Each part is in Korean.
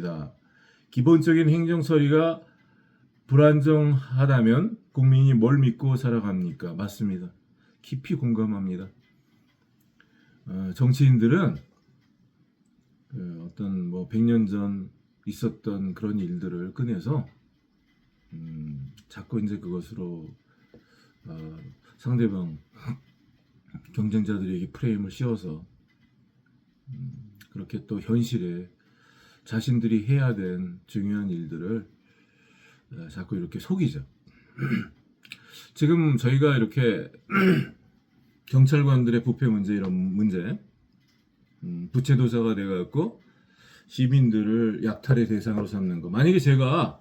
맞습니다. 기본적인 행정처리가 불안정하다면 국민이 뭘 믿고 살아갑니까? 맞습니다. 깊이 공감합니다. 정치인들은 어떤 100년 전 있었던 그런 일들을 꺼내서 자꾸 이제 그것으로 상대방 경쟁자들에게 프레임을 씌워서 그렇게 또 현실에 자신들이 해야 된 중요한 일들을 자꾸 이렇게 속이죠. 지금 저희가 이렇게 경찰관들의 부패 문제, 이런 문제, 부채도사가 돼갖고 시민들을 약탈의 대상으로 삼는 거. 만약에 제가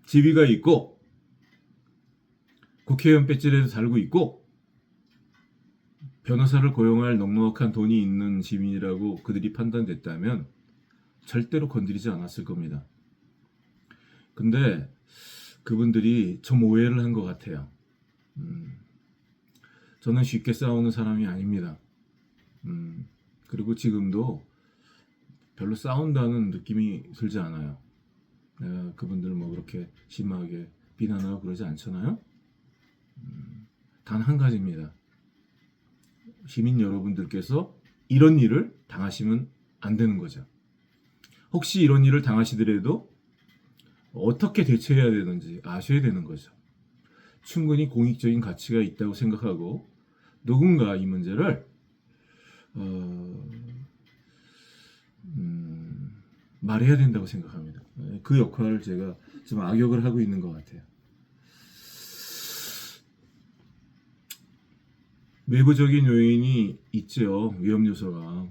지위가 있고 국회의원 배지라도 달고 있고 변호사를 고용할 넉넉한 돈이 있는 시민이라고 그들이 판단됐다면 절대로 건드리지 않았을 겁니다. 근데 그분들이 좀 오해를 한 것 같아요. 저는 쉽게 싸우는 사람이 아닙니다. 그리고 지금도 별로 싸운다는 느낌이 들지 않아요. 내가 그분들 그렇게 심하게 비난하고 그러지 않잖아요. 단 한 가지입니다. 시민 여러분들께서 이런 일을 당하시면 안 되는 거죠. 혹시 이런 일을 당하시더라도 어떻게 대처해야 되는지 아셔야 되는 거죠. 충분히 공익적인 가치가 있다고 생각하고 누군가 이 문제를 말해야 된다고 생각합니다. 그 역할을 제가 지금 악역을 하고 있는 것 같아요. 외부적인 요인이 있죠. 위험 요소가.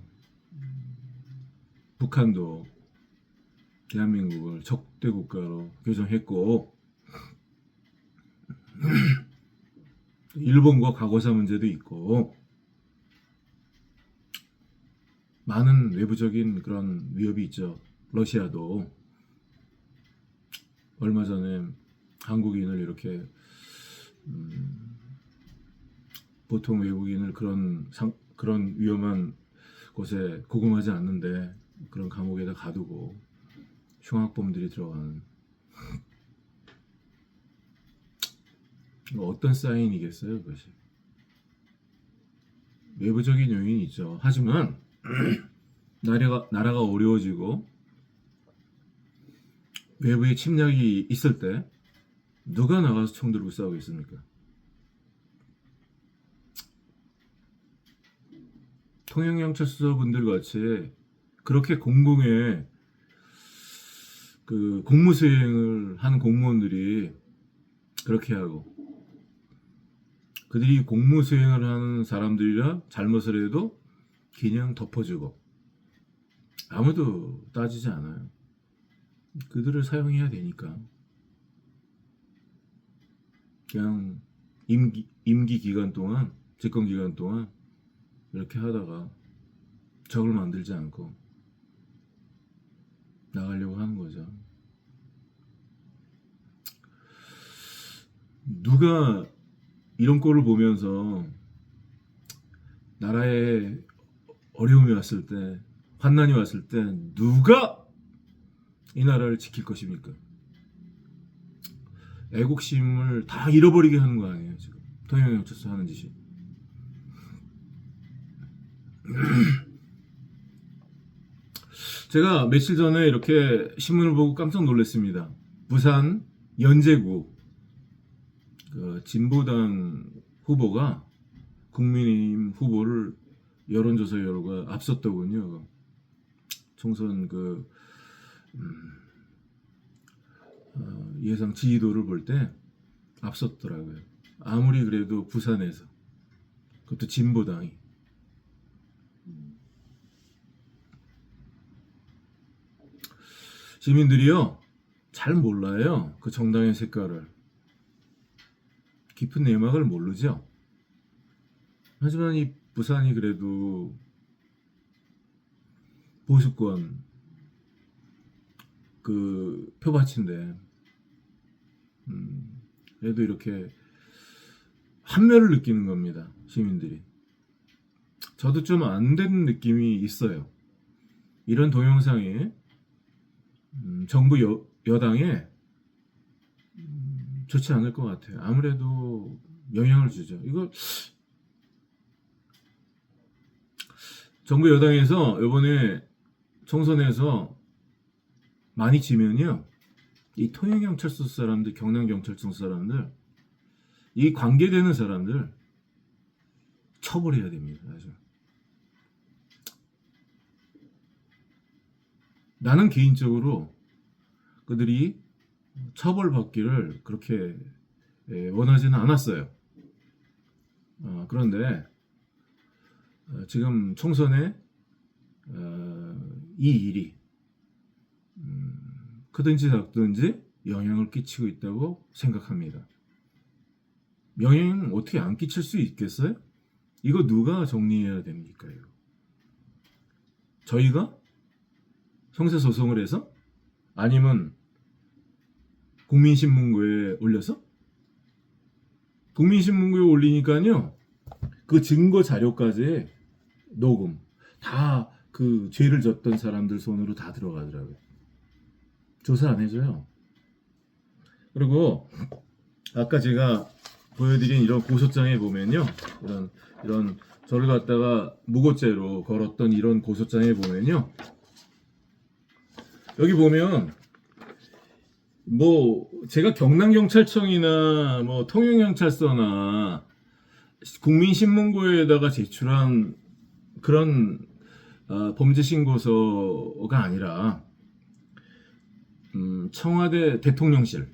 북한도 대한민국을 적대 국가로 규정했고 일본과 과거사 문제도 있고 많은 외부적인 그런 위협이 있죠. 러시아도 얼마 전에 한국인을 이렇게 보통 외국인을 그런 위험한 곳에 구금하지 않는데 그런 감옥에다 가두고 흉악범들이 들어가는, 어떤 사인이겠어요, 그것이. 외부적인 요인이 있죠. 하지만 나라가 어려워지고 외부의 침략이 있을 때 누가 나가서 총 들고 싸우겠습니까? 통영경찰서분들 같이 그렇게 공공의 그 공무 수행을 하는 공무원들이 그렇게 하고, 그들이 공무 수행을 하는 사람들이라 잘못을 해도 그냥 덮어주고 아무도 따지지 않아요. 그들을 사용해야 되니까 그냥 임기 기간 동안, 집권 기간 동안 이렇게 하다가 적을 만들지 않고 나가려고 하는 거죠. 누가 이런 꼴을 보면서 나라에 어려움이 왔을 때, 환난이 왔을 때 누가 이 나라를 지킬 것입니까? 애국심을 다 잃어버리게 하는 거 아니에요, 지금 통영경찰서 하는 짓이. 제가 며칠 전에 이렇게 신문을 보고 깜짝 놀랐습니다. 부산 연제구 진보당 후보가 국민의힘 후보를 여론조사 결과 앞섰더군요. 총선 예상 지지도를 볼 때 앞섰더라고요. 아무리 그래도 부산에서, 그것도 진보당이. 시민들이요 잘 몰라요. 그 정당의 색깔을, 깊은 내막을 모르죠. 하지만 이 부산이 그래도 보수권 그 표밭인데 그래도 이렇게 한멸을 느끼는 겁니다, 시민들이. 저도 좀 안 되는 느낌이 있어요. 이런 동영상이 정부 여당에 좋지 않을 것 같아요. 아무래도 영향을 주죠. 이거 정부 여당에서 이번에 총선에서 많이 지면요, 이 통영경찰서 사람들, 경남경찰청 사람들, 이 관계되는 사람들 처벌해야 됩니다. 아주. 나는 개인적으로 그들이 처벌받기를 그렇게 원하지는 않았어요. 그런데 지금 총선에 이 일이 크든지 작든지 영향을 끼치고 있다고 생각합니다. 영향 어떻게 안 끼칠 수 있겠어요? 이거 누가 정리해야 됩니까? 이거? 저희가 형사소송을 해서? 아니면 국민신문고에 올려서? 국민신문고에 올리니까요, 그 증거 자료까지 녹음 다 그 죄를 졌던 사람들 손으로 다 들어가더라고요. 조사 안 해줘요. 그리고 아까 제가 보여드린 이런 고소장에 보면요, 이런 저를 갖다가 무고죄로 걸었던 이런 고소장에 보면요, 여기 보면 뭐 제가 경남경찰청이나 뭐 통영경찰서나 국민신문고에다가 제출한 그런 범죄 신고서가 아니라 청와대 대통령실,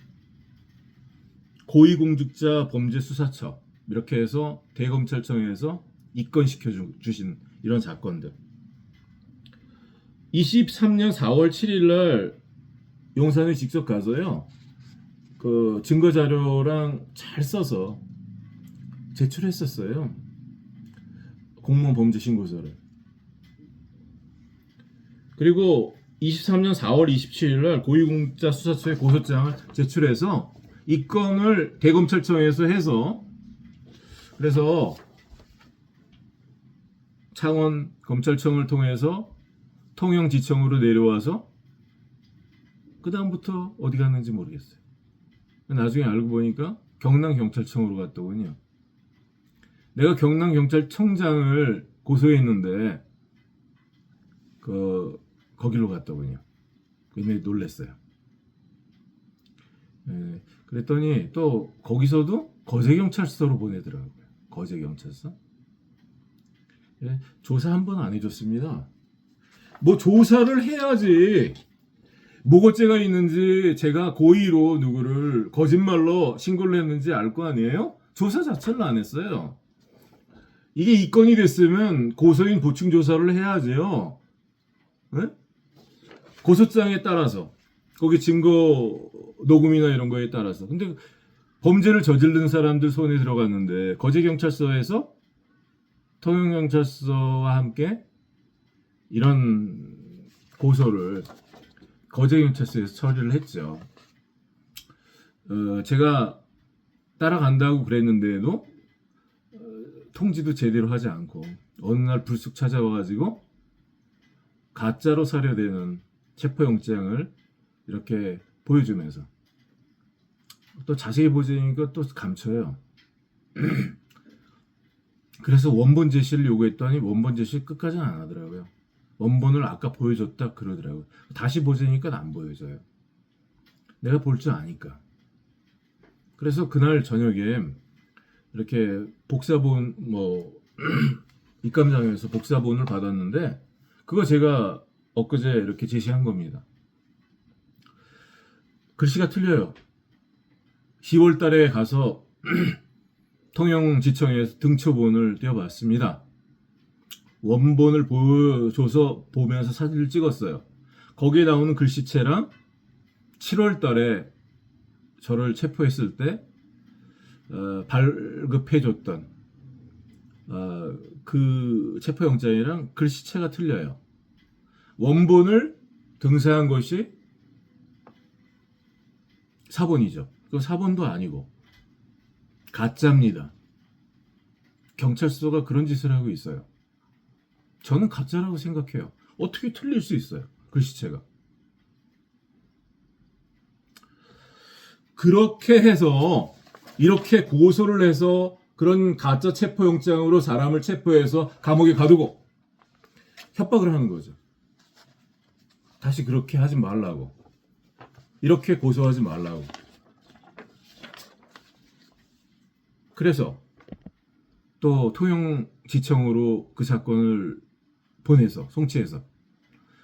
고위공직자 범죄수사처 이렇게 해서 대검찰청에서 입건시켜 주신 이런 사건들. 23년 4월 7일 날 용산에 직접 가서요, 그 증거 자료랑 잘 써서 제출했었어요. 공무원 범죄 신고서를. 그리고 23년 4월 27일 날 고위공직자 수사처에 고소장을 제출해서 입건을 대검찰청에서 해서, 그래서 창원 검찰청을 통해서 통영지청으로 내려와서 그 다음부터 어디 갔는지 모르겠어요. 나중에 알고 보니까 경남경찰청으로 갔더군요. 내가 경남경찰청장을 고소했는데 거기로 갔더군요. 굉장히 놀랐어요. 그랬더니 또 거기서도 거제경찰서로 보내더라고요. 거제경찰서. 조사 한 번 안 해줬습니다. 뭐 조사를 해야지 무고죄가 있는지 제가 고의로 누구를 거짓말로 신고를 했는지 알 거 아니에요? 조사 자체를 안 했어요. 이게 입건이 됐으면 고소인 보충 조사를 해야지요. 네? 고소장에 따라서, 거기 증거 녹음이나 이런 거에 따라서. 근데 범죄를 저지른 사람들 손에 들어갔는데 거제경찰서에서 통영경찰서와 함께 이런 고소를 거제경찰서에서 처리를 했죠. 제가 따라간다고 그랬는데도 통지도 제대로 하지 않고 어느 날 불쑥 찾아와가지고 가짜로 사료되는 체포영장을 이렇게 보여주면서 또 자세히 보자니까 또 감춰요. 그래서 원본 제시를 요구했더니 원본 제시 끝까지는 안 하더라고요. 원본을 아까 보여줬다 그러더라고요. 다시 보자니까 안 보여줘요. 내가 볼 줄 아니까. 그래서 그날 저녁에 이렇게 복사본 입감장에서 복사본을 받았는데 그거 제가 엊그제 이렇게 제시한 겁니다. 글씨가 틀려요. 10월 달에 가서 통영지청에서 등초본을 떼어봤습니다. 원본을 보여줘서 보면서 사진을 찍었어요. 거기에 나오는 글씨체랑 7월 달에 저를 체포했을 때 발급해줬던 그 체포영장이랑 글씨체가 틀려요. 원본을 등사한 것이 사본이죠. 그 사본도 아니고 가짜입니다. 경찰서가 그런 짓을 하고 있어요. 저는 가짜라고 생각해요. 어떻게 틀릴 수 있어요? 글씨체가. 그렇게 해서 이렇게 고소를 해서 그런 가짜 체포영장으로 사람을 체포해서 감옥에 가두고 협박을 하는 거죠. 다시 그렇게 하지 말라고. 이렇게 고소하지 말라고. 그래서 또 통영지청으로 그 사건을 보내서 송치해서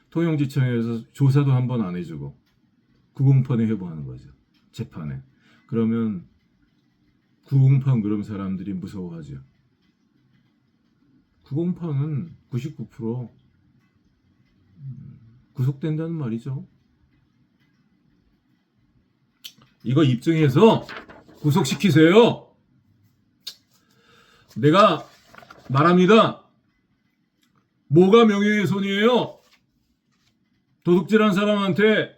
통영지청에서 조사도 한번 안 해주고 구공판에 회부하는 거죠. 재판에. 그러면 구공판 그런 사람들이 무서워하죠. 구공판은 99% 구속된다는 말이죠. 이거 입증해서 구속시키세요. 내가 말합니다. 뭐가 명예훼손이에요? 도둑질한 사람한테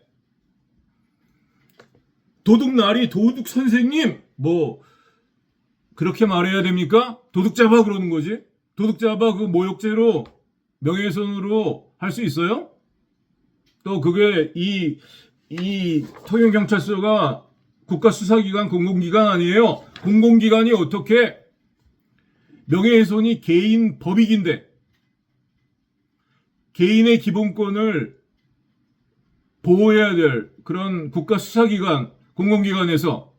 도둑날이 도둑 선생님 뭐 그렇게 말해야 됩니까? 도둑 잡아 그러는 거지. 도둑 잡아 그 모욕죄로 명예훼손으로 할 수 있어요? 또 그게 이 통영경찰서가 국가수사기관 공공기관 아니에요. 공공기관이 어떻게 명예훼손이 개인 법익인데 개인의 기본권을 보호해야 될 그런 국가수사기관 공공기관에서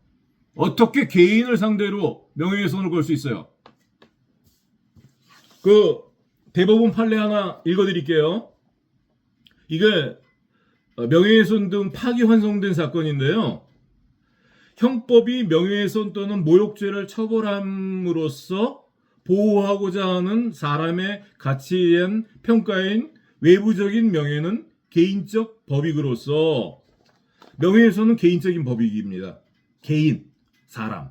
어떻게 개인을 상대로 명예훼손을 걸 수 있어요? 그 대법원 판례 하나 읽어드릴게요. 이게 명예훼손 등 파기환송된 사건인데요. 형법이 명예훼손 또는 모욕죄를 처벌함으로써 보호하고자 하는 사람의 가치에 대한 평가인 외부적인 명예는 개인적 법익으로서 명예훼손은 개인적인 법익입니다. 개인, 사람.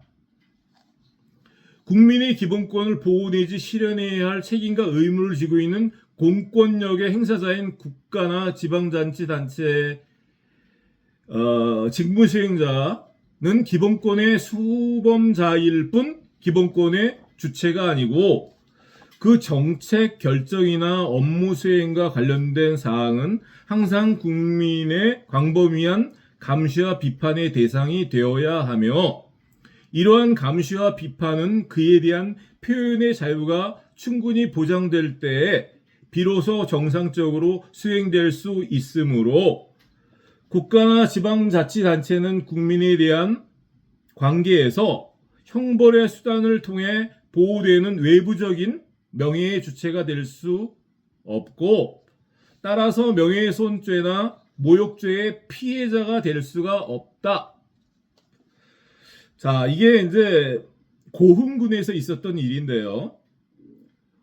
국민의 기본권을 보호 내지 실현해야 할 책임과 의무를 지고 있는 공권력의 행사자인 국가나 지방자치단체의 직무 수행자는 기본권의 수범자일 뿐 기본권의 주체가 아니고 그 정책 결정이나 업무 수행과 관련된 사항은 항상 국민의 광범위한 감시와 비판의 대상이 되어야 하며 이러한 감시와 비판은 그에 대한 표현의 자유가 충분히 보장될 때에 비로소 정상적으로 수행될 수 있으므로 국가나 지방자치단체는 국민에 대한 관계에서 형벌의 수단을 통해 보호되는 외부적인 명예의 주체가 될 수 없고 따라서 명예훼손죄나 모욕죄의 피해자가 될 수가 없다. 자, 이게 이제 고흥군에서 있었던 일인데요.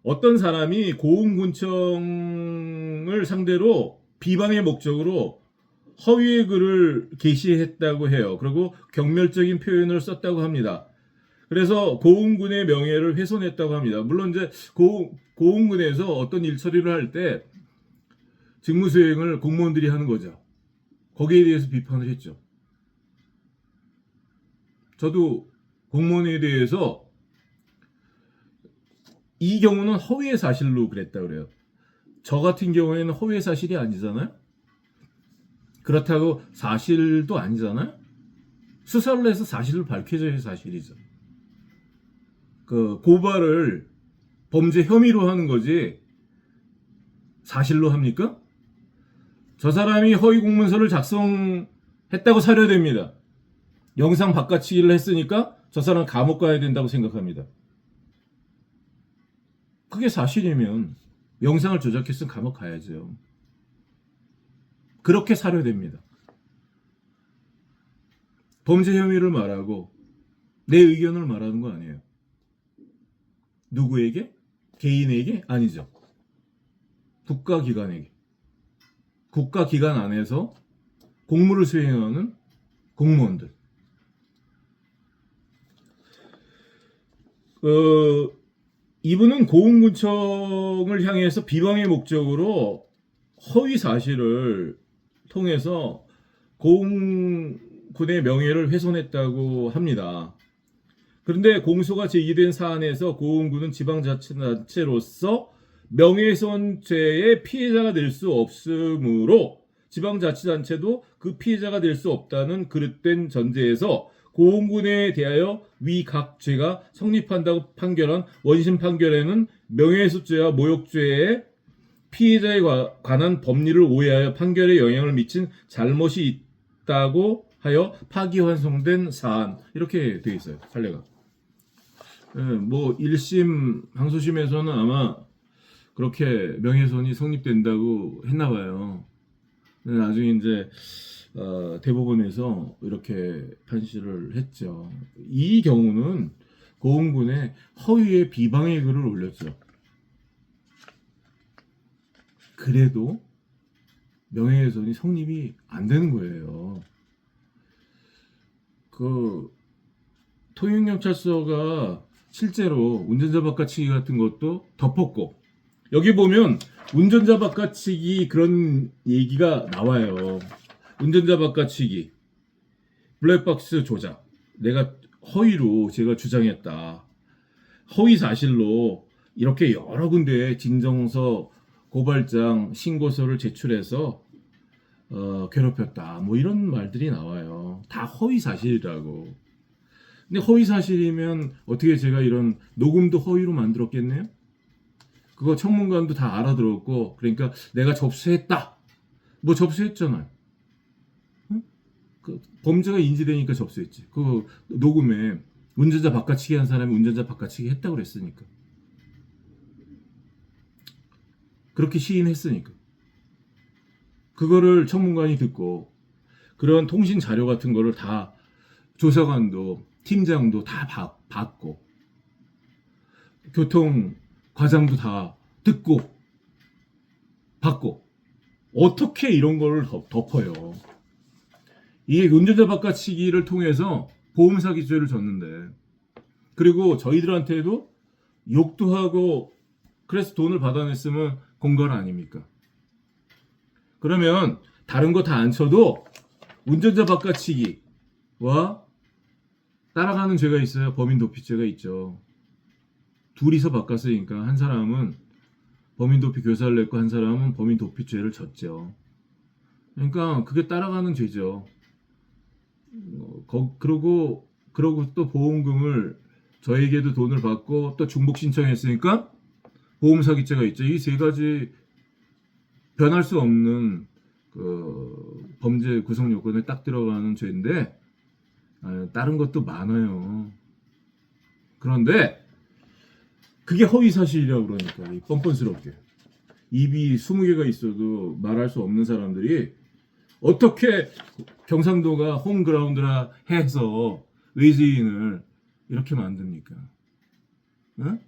어떤 사람이 고흥군청을 상대로 비방의 목적으로 허위의 글을 게시했다고 해요. 그리고 경멸적인 표현을 썼다고 합니다. 그래서 고흥군의 명예를 훼손했다고 합니다. 물론 이제 고흥군에서 어떤 일 처리를 할 때 직무수행을 공무원들이 하는 거죠. 거기에 대해서 비판을 했죠. 저도 공무원에 대해서 이 경우는 허위의 사실로 그랬다 그래요. 저 같은 경우에는 허위의 사실이 아니잖아요. 그렇다고 사실도 아니잖아요. 수사를 해서 사실을 밝혀져야 사실이죠. 그 고발을 범죄 혐의로 하는 거지 사실로 합니까? 저 사람이 허위 공문서를 작성했다고 사료됩니다. 영상 바꿔치기를 했으니까 저 사람 감옥 가야 된다고 생각합니다. 그게 사실이면 영상을 조작했으면 감옥 가야죠. 그렇게 사료됩니다. 범죄 혐의를 말하고 내 의견을 말하는 거 아니에요. 누구에게? 개인에게? 아니죠. 국가기관에게. 국가기관 안에서 공무를 수행하는 공무원들. 이분은 고흥군청을 향해서 비방의 목적으로 허위 사실을 통해서 고흥군의 명예를 훼손했다고 합니다. 그런데 공소가 제기된 사안에서 고흥군은 지방자치단체로서 명예훼손죄의 피해자가 될 수 없으므로 지방자치단체도 그 피해자가 될 수 없다는 그릇된 전제에서 고흥군에 대하여 위 각 죄가 성립한다고 판결한 원심 판결에는 명예훼손죄와 모욕죄에 피해자에 관한 법리를 오해하여 판결에 영향을 미친 잘못이 있다고 하여 파기환송된 사안, 이렇게 되어 있어요. 판례가. 뭐 1심 항소심에서는 아마 그렇게 명예훼손이 성립된다고 했나 봐요. 나중에 이제 대법원에서 이렇게 판시를 했죠. 이 경우는 고흥군에 허위의 비방의 글을 올렸죠. 그래도 명예훼손이 성립이 안 되는 거예요. 그 통영경찰서가 실제로 운전자 바꿔치기 같은 것도 덮었고, 여기 보면 운전자 바꿔치기 그런 얘기가 나와요. 운전자 바꿔치기, 블랙박스 조작, 내가 허위로 제가 주장했다, 허위 사실로 이렇게 여러 군데 진정서, 고발장, 신고서를 제출해서 괴롭혔다, 뭐 이런 말들이 나와요. 다 허위 사실이라고. 근데 허위 사실이면 어떻게 제가 이런 녹음도 허위로 만들었겠네요? 그거 청문관도 다 알아들었고, 그러니까 내가 접수했다, 뭐 접수했잖아요. 응? 그 범죄가 인지되니까 접수했지. 그 녹음에 운전자 바꿔치기 한 사람이 운전자 바꿔치기 했다고 그랬으니까, 그렇게 시인했으니까 그거를 청문관이 듣고, 그런 통신 자료 같은 거를 다 조사관도 팀장도 다 받고, 교통 과장도 다 듣고 받고, 어떻게 이런 걸 덮어요? 이게 운전자 바꿔치기를 통해서 보험사기죄를 졌는데, 그리고 저희들한테도 욕도 하고 그래서 돈을 받아냈으면 공갈 아닙니까? 그러면 다른 거 다 안 쳐도 운전자 바꿔치기와 따라가는 죄가 있어요. 범인도피죄가 있죠. 둘이서 바꿨으니까 한 사람은 범인도피 교사를 냈고 한 사람은 범인도피죄를 졌죠. 그러니까 그게 따라가는 죄죠. 그러고 또 보험금을 저에게도 돈을 받고 또 중복 신청했으니까 보험사기죄가 있죠. 이 세 가지 변할 수 없는 그 범죄 구성 요건에 딱 들어가는 죄인데, 다른 것도 많아요. 그런데 그게 허위사실이라고 그러니까, 이 뻔뻔스럽게 입이 20개가 있어도 말할 수 없는 사람들이 어떻게 경상도가 홈그라운드라 해서 외지인을 이렇게 만듭니까? 응?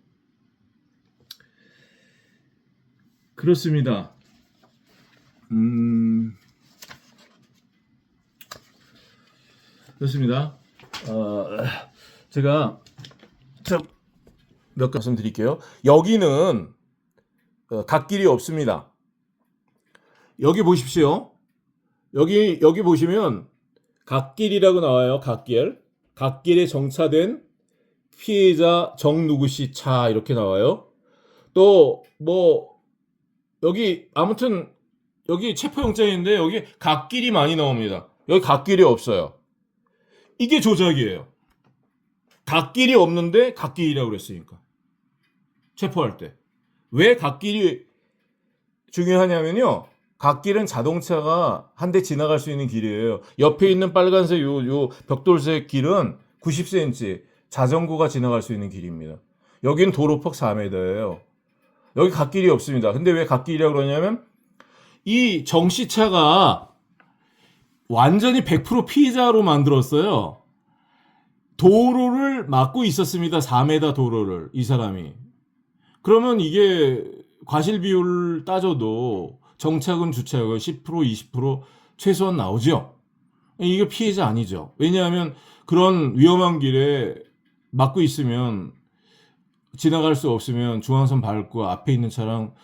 그렇습니다. 그렇습니다. 제가 몇 가지 말씀드릴게요. 여기는 갓길이 없습니다. 여기 보십시오. 여기 보시면 갓길이라고 나와요. 갓길에 정차된 피해자 정누구씨 차, 이렇게 나와요. 또 뭐 여기 아무튼 여기 체포영장인데 여기 갓길이 많이 나옵니다. 여기 갓길이 없어요. 이게 조작이에요. 갓길이 없는데 갓길이라고 그랬으니까, 체포할 때. 왜 갓길이 중요하냐면요, 갓길은 자동차가 한 대 지나갈 수 있는 길이에요. 옆에 있는 빨간색 요 벽돌색 길은 90cm 자전거가 지나갈 수 있는 길입니다. 여기는 도로폭 4m예요. 여기 갓길이 없습니다. 근데 왜 갓길이라고 그러냐면 이 정씨차가 완전히 100% 피해자로 만들었어요. 도로를 막고 있었습니다. 4m 도로를, 이 사람이. 그러면 이게 과실 비율을 따져도 정차금, 주차금 10%, 20% 최소한 나오죠. 이게 피해자 아니죠. 왜냐하면 그런 위험한 길에 막고 있으면, 지나갈 수 없으면 중앙선 밟고 앞에 있는 차량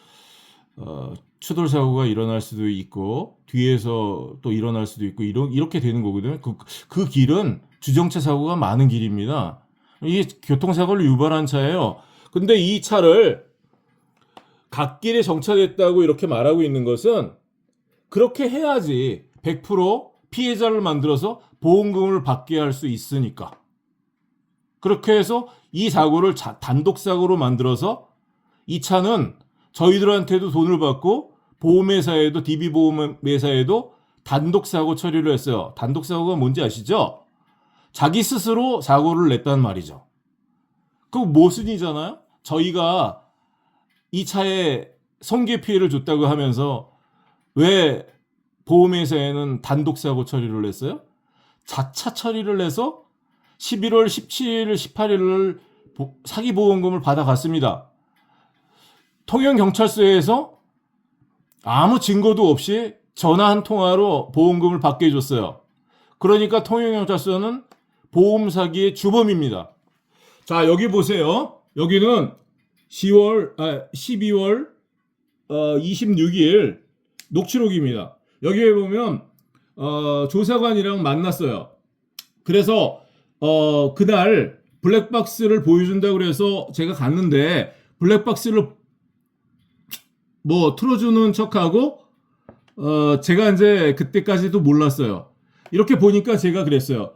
추돌 사고가 일어날 수도 있고 뒤에서 또 일어날 수도 있고 이렇게 되는 거거든요. 그 길은 주정차 사고가 많은 길입니다. 이게 교통사고를 유발한 차예요. 근데 이 차를 갓길에 정차됐다고 이렇게 말하고 있는 것은 그렇게 해야지 100% 피해자를 만들어서 보험금을 받게 할 수 있으니까. 그렇게 해서 이 사고를 단독 사고로 만들어서 이 차는 저희들한테도 돈을 받고 보험회사에도 DB보험회사에도 단독 사고 처리를 했어요. 단독 사고가 뭔지 아시죠? 자기 스스로 사고를 냈단 말이죠. 그 모순이잖아요. 저희가 이 차에 손괴 피해를 줬다고 하면서 왜 보험회사에는 단독 사고 처리를 했어요? 자차 처리를 해서 11월 17일, 18일을 사기 보험금을 받아갔습니다. 통영경찰서에서 아무 증거도 없이 전화 한 통화로 보험금을 받게 해줬어요. 그러니까 통영경찰서는 보험 사기의 주범입니다. 자, 여기 보세요. 여기는 12월 26일 녹취록입니다. 여기에 보면 조사관이랑 만났어요. 그래서 그날 블랙박스를 보여준다고 그래서 제가 갔는데 블랙박스를 뭐 틀어주는 척하고 제가 이제 그때까지도 몰랐어요. 이렇게 보니까 제가 그랬어요.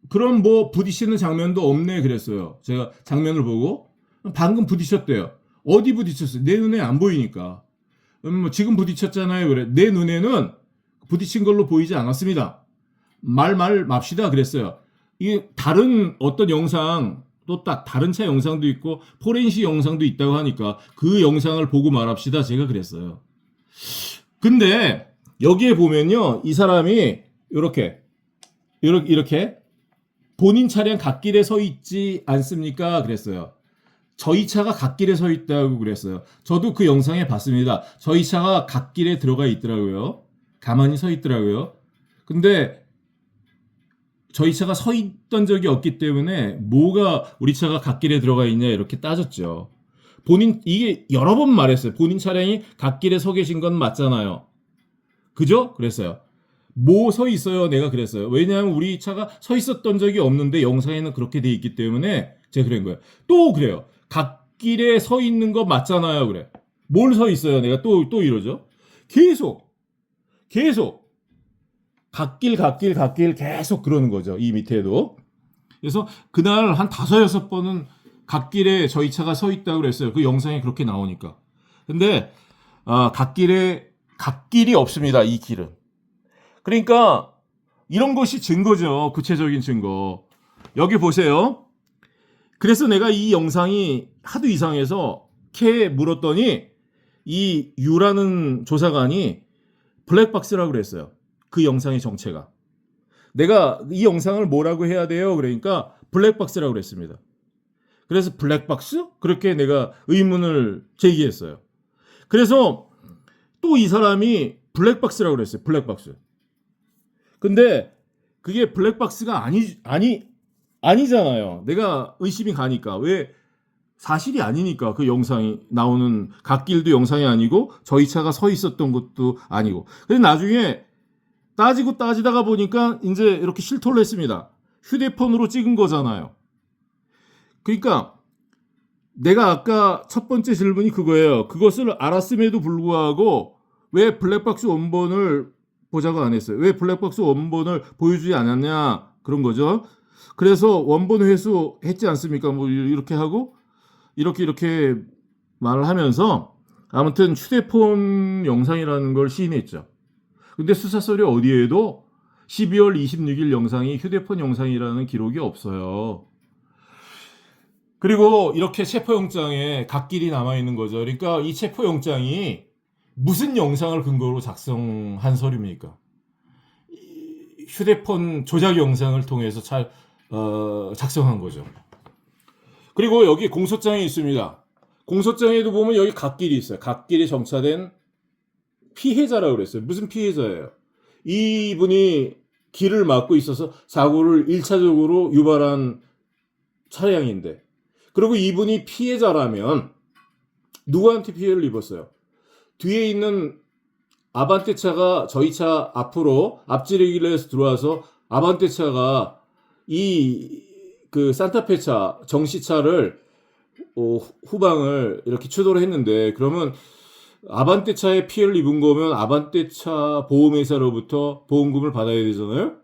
그럼 뭐 부딪히는 장면도 없네 그랬어요. 제가 장면을 보고 방금 부딪혔대요. 어디 부딪혔어요? 내 눈에 안 보이니까. 뭐 지금 부딪혔잖아요. 그래. 내 눈에는 부딪힌 걸로 보이지 않았습니다. 말 맙시다 그랬어요. 이게 다른 어떤 영상 또 딱 다른 차 영상도 있고 포렌식 영상도 있다고 하니까 그 영상을 보고 말합시다. 제가 그랬어요. 근데 여기에 보면요. 이 사람이 이렇게 본인 차량 갓길에 서 있지 않습니까? 그랬어요. 저희 차가 갓길에 서 있다고 그랬어요. 저도 그 영상에 봤습니다. 저희 차가 갓길에 들어가 있더라고요. 가만히 서 있더라고요. 근데 저희 차가 서 있던 적이 없기 때문에 뭐가 우리 차가 갓길에 들어가 있냐 이렇게 따졌죠. 이게 여러 번 말했어요. 본인 차량이 갓길에 서 계신 건 맞잖아요. 그죠? 그랬어요. 뭐 서 있어요? 내가 그랬어요. 왜냐하면 우리 차가 서 있었던 적이 없는데 영상에는 그렇게 돼 있기 때문에 제가 그런 거예요. 또 그래요. 갓길에 서 있는 거 맞잖아요. 그래. 뭘 서 있어요? 내가 또 이러죠. 계속 갓길 계속 그러는 거죠. 이 밑에도. 그래서 그날 한 5-6번은 갓길에 저희 차가 서 있다고 그랬어요. 그 영상에 그렇게 나오니까. 근데 갓길이 없습니다. 이 길은. 그러니까 이런 것이 증거죠. 구체적인 증거. 여기 보세요. 그래서 내가 이 영상이 하도 이상해서 캐 물었더니 이 유라는 조사관이 블랙박스라고 그랬어요. 그 영상의 정체가. 내가 이 영상을 뭐라고 해야 돼요? 그러니까 블랙박스라고 그랬습니다. 그래서 블랙박스? 그렇게 내가 의문을 제기했어요. 그래서 또 이 사람이 블랙박스라고 그랬어요. 블랙박스. 근데 그게 블랙박스가 아니잖아요. 내가 의심이 가니까. 왜? 사실이 아니니까. 그 영상이 나오는 갓길도 영상이 아니고 저희 차가 서 있었던 것도 아니고. 그래서 나중에 따지다가 보니까 이제 이렇게 실토를 했습니다. 휴대폰으로 찍은 거잖아요. 그러니까 내가 아까 첫 번째 질문이 그거예요. 그것을 알았음에도 불구하고 왜 블랙박스 원본을 보자고 안 했어요? 왜 블랙박스 원본을 보여주지 않았냐? 그런 거죠. 그래서 원본 회수 했지 않습니까? 뭐 이렇게 하고 이렇게 말을 하면서 아무튼 휴대폰 영상이라는 걸 시인했죠. 근데 수사서류 어디에도 12월 26일 영상이 휴대폰 영상이라는 기록이 없어요. 그리고 이렇게 체포영장에 갓길이 남아있는 거죠. 그러니까 이 체포영장이 무슨 영상을 근거로 작성한 서류입니까? 휴대폰 조작 영상을 통해서 작성한 거죠. 그리고 여기 공소장이 있습니다. 공소장에도 보면 여기 갓길이 있어요. 갓길에 정차된 피해자라고 그랬어요. 무슨 피해자예요? 이분이 길을 막고 있어서 사고를 1차적으로 유발한 차량인데, 그리고 이분이 피해자라면 누구한테 피해를 입었어요? 뒤에 있는 아반떼 차가 저희 차 앞으로 앞지르기를 해서 들어와서 아반떼 차가 그 산타페 차 정시차를 후방을 이렇게 추돌을 했는데, 그러면 아반떼차에 피해를 입은 거면 아반떼차 보험회사로부터 보험금을 받아야 되잖아요.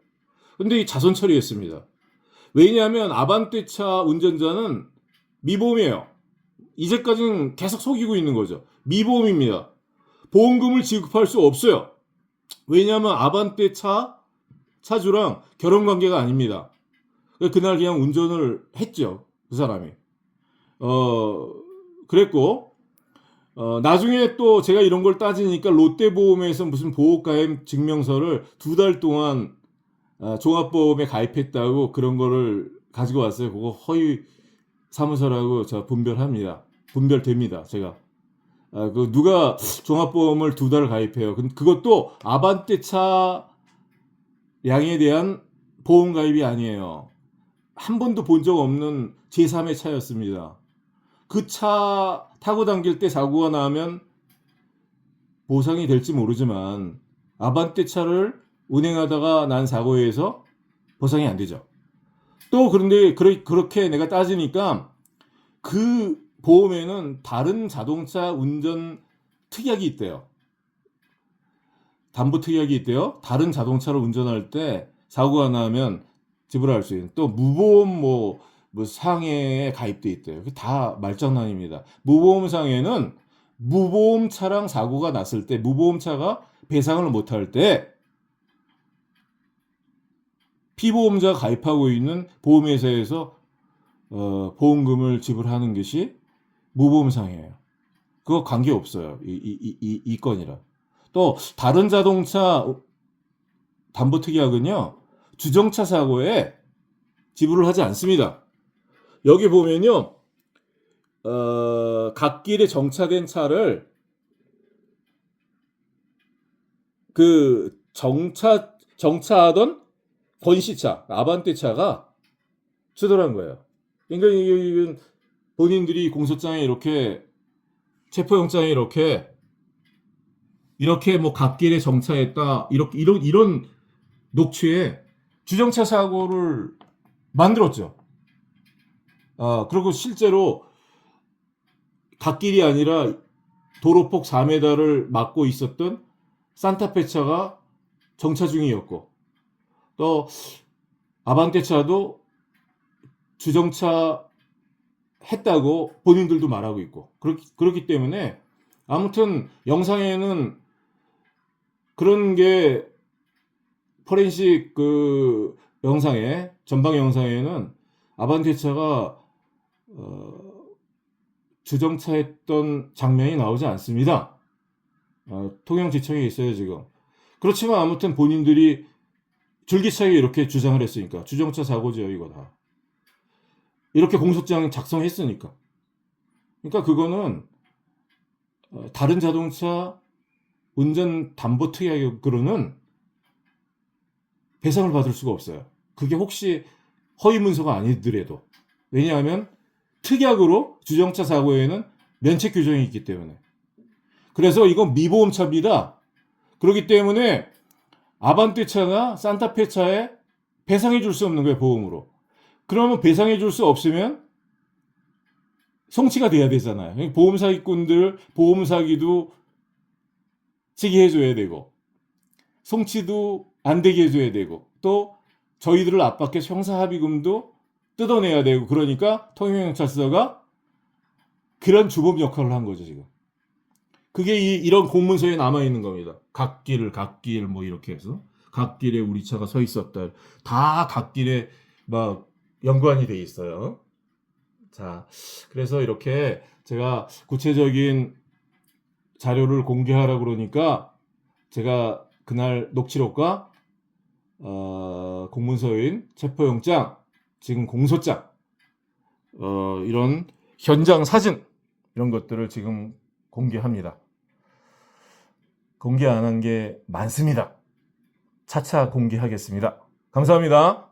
근데 이 자선 처리했습니다. 왜냐하면 아반떼차 운전자는 미보험이에요. 이제까지는 계속 속이고 있는 거죠. 미보험입니다. 보험금을 지급할 수 없어요. 왜냐하면 아반떼차 차주랑 결혼관계가 아닙니다. 그날 그냥 운전을 했죠. 그 사람이. 그랬고, 나중에 또 제가 이런 걸 따지니까 롯데보험에서 무슨 보호가입 증명서를 2달 동안 종합보험에 가입했다고 그런 거를 가지고 왔어요. 그거 허위 사무소라고 저 분별됩니다. 제가. 그 누가 종합보험을 2달 가입해요. 그것도 아반떼차 양에 대한 보험 가입이 아니에요. 한 번도 본 적 없는 제3의 차였습니다. 그 차 타고 당길 때 사고가 나면 보상이 될지 모르지만 아반떼차를 운행하다가 난 사고에서 보상이 안 되죠. 또 그런데 그렇게 내가 따지니까 그 보험에는 다른 자동차 운전 특약이 있대요. 담보 특약이 있대요. 다른 자동차를 운전할 때 사고가 나면 지불할 수 있는 또 무보험 뭐 상해에 가입돼 있대요. 다 말장난입니다. 무보험 상해는 무보험 차량 사고가 났을 때 무보험 차가 배상을 못할 때 피보험자 가입하고 있는 보험회사에서 보험금을 지불하는 것이 무보험 상해예요. 그거 관계 없어요. 이 건이라. 또 다른 자동차 담보 특약은요. 주정차 사고에 지불을 하지 않습니다. 여기 보면요. 갓길에 정차된 차를 그 정차하던 건시차, 아반떼차가 추돌한 거예요. 그러니까 이건 본인들이 공소장에 이렇게 체포영장에 이렇게 뭐 갓길에 정차했다 이런 녹취에 주정차 사고를 만들었죠. 그리고 실제로 갓길이 아니라 도로폭 4m를 막고 있었던 산타페 차가 정차 중이었고 또 아반떼차도 주정차 했다고 본인들도 말하고 있고 그렇기 때문에 아무튼 영상에는 그런 게 포렌식 그 영상에 전방 영상에는 아반떼차가 주정차했던 장면이 나오지 않습니다. 통영지청에 있어요 지금. 그렇지만 아무튼 본인들이 줄기차게 이렇게 주장을 했으니까 주정차 사고죠 이거 다. 이렇게 공소장 작성했으니까. 그러니까 그거는 다른 자동차 운전 담보 특약으로는 배상을 받을 수가 없어요. 그게 혹시 허위 문서가 아니더라도. 왜냐하면 특약으로 주정차 사고에는 면책 규정이 있기 때문에. 그래서 이건 미보험차입니다. 그렇기 때문에 아반떼차나 산타페차에 배상해 줄 수 없는 거예요, 보험으로. 그러면 배상해 줄 수 없으면 송치가 돼야 되잖아요. 보험 사기꾼들 보험 사기도 지게 해줘야 되고 송치도 안 되게 해줘야 되고 또 저희들을 압박해서 형사합의금도 뜯어내야 되고 그러니까 통영경찰서가 그런 주범 역할을 한 거죠 지금. 그게 이런 공문서에 남아있는 겁니다. 갓길 뭐 이렇게 해서 갓길에 우리 차가 서 있었다. 다 갓길에 막 연관이 돼 있어요. 자, 그래서 이렇게 제가 구체적인 자료를 공개하라고 그러니까 제가 그날 녹취록과 공문서인 체포영장, 지금 공소장, 이런 현장 사진 이런 것들을 지금 공개합니다. 공개 안 한 게 많습니다. 차차 공개하겠습니다. 감사합니다.